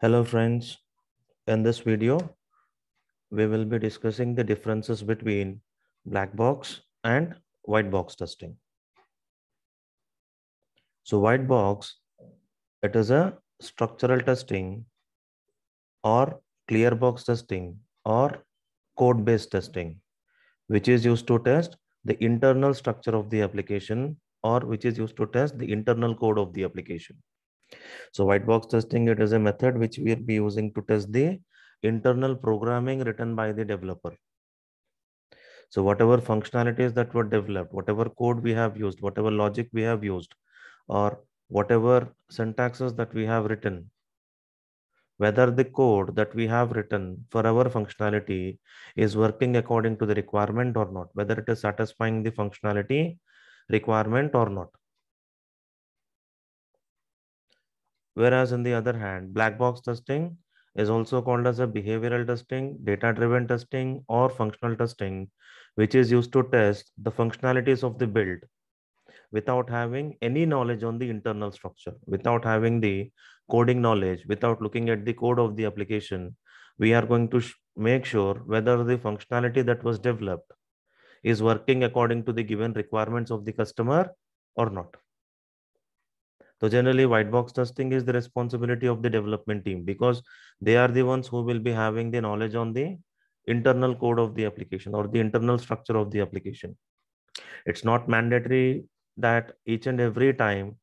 Hello friends, in this video we will be discussing the differences between black box and white box testing. So white box, it is a structural testing or clear box testing or code based testing which is used to test the internal structure of the application or which is used to test the internal code of the application. So white box testing, it is a method which we will be using to test the internal programming written by the developer. So whatever functionalities that were developed, whatever code we have used, whatever logic we have used, or whatever syntaxes that we have written, whether the code that we have written for our functionality is working according to the requirement or not, whether it is satisfying the functionality requirement or not. Whereas on the other hand, black box testing is also called as a behavioral testing, data-driven testing, or functional testing, which is used to test the functionalities of the build without having any knowledge on the internal structure, without having the coding knowledge, without looking at the code of the application. We are going to make sure whether the functionality that was developed is working according to the given requirements of the customer or not. So generally, white box testing is the responsibility of the development team because they are the ones who will be having the knowledge on the internal code of the application or the internal structure of the application. It's not mandatory that each and every time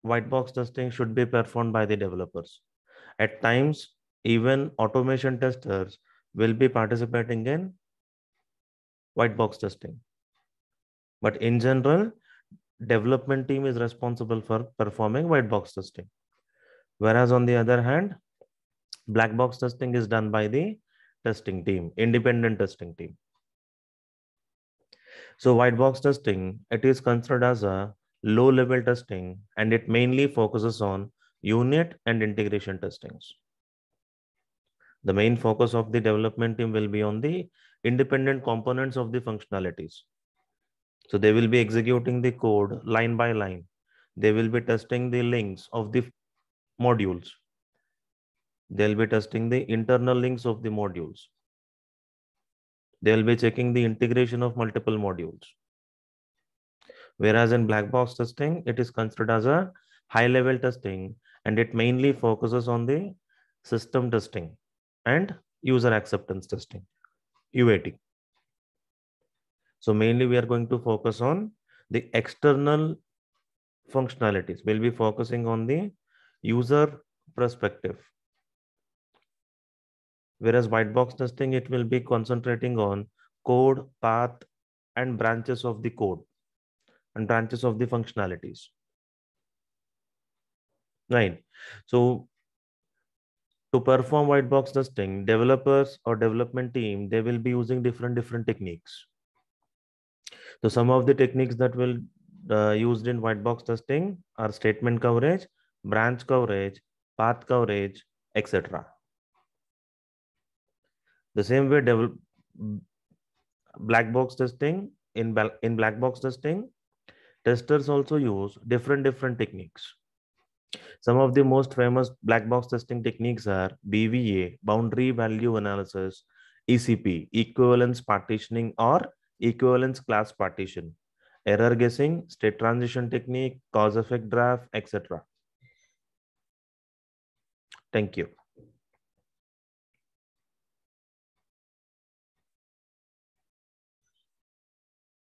white box testing should be performed by the developers. At times, even automation testers will be participating in white box testing. But in general, development team is responsible for performing white box testing. Whereas on the other hand, black box testing is done by the testing team, independent testing team. So white box testing, it is considered as a low level testing and it mainly focuses on unit and integration testings. The main focus of the development team will be on the independent components of the functionalities. So they will be executing the code line by line. They will be testing the links of the modules. They'll be testing the internal links of the modules. They'll be checking the integration of multiple modules. Whereas in black box testing, it is considered as a high level testing and it mainly focuses on the system testing and user acceptance testing, UAT. So mainly we are going to focus on the external functionalities. We'll be focusing on the user perspective. Whereas white box testing, it will be concentrating on code, path, and branches of the code and branches of the functionalities. Right. So to perform white box testing, developers or development team, they will be using different techniques. So some of the techniques that will used in white box testing are statement coverage, branch coverage, path coverage, etc. The same way black box testing, in black box testing, testers also use different techniques. Some of the most famous black box testing techniques are BVA, boundary value analysis, ECP, equivalence partitioning or equivalence class partition, error guessing, state transition technique, cause effect graph, etc. Thank you.